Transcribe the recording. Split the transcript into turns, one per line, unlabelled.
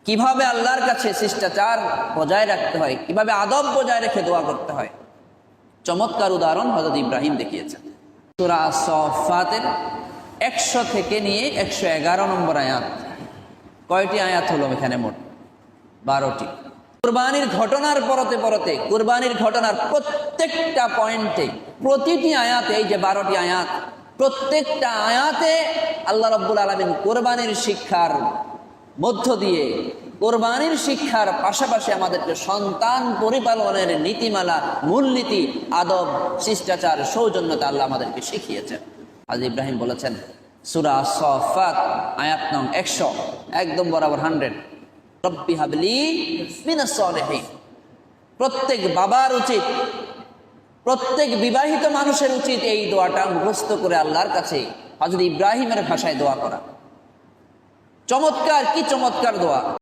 কিভাবে আল্লাহর কাছে শিষ্টাচার বজায় রাখতে হয়, কিভাবে আদব বজায় রেখে দোয়া করতে হয়, চমৎকার উদাহরণ হযরত ইব্রাহিম দেখিয়েছেন। সূরা আস-সাফফাতের 100 থেকে নিয়ে 111 নম্বর আয়াত। কয়টি আয়াত হলো এখানে? মোট 12টি। কুরবানির ঘটনার পরতে পরতে, কুরবানির ঘটনার প্রত্যেকটা পয়েন্টে, প্রতিটি আয়াতে, এই যে 12টি আয়াত, প্রত্যেকটা আয়াতে আল্লাহ রাব্বুল আলামিন কুরবানির শিক্ষার মধ্য দিয়ে, কোরবানির শিক্ষার পাশাপাশি আমাদেরকে সন্তান পরিপালনের নীতিমালা, মূলনীতি, আদব, শিষ্টাচার, সৌজন্যতা আল্লাহ আমাদেরকে শিখিয়েছেন। আজ ইব্রাহিম বলেছেন সূরা আস-সাফফাত আয়াত নং 100, একদম বরাবর 100, রব্বি হাবলি মিনাস সালিহিন। প্রত্যেক বাবার উচিত, প্রত্যেক বিবাহিত মানুষের উচিত এই দোয়াটা মুখস্থ করে আল্লাহর কাছে হযরত ইব্রাহিমের ভাষায় দোয়া করা। চমৎকার, কি চমৎকার দোয়া!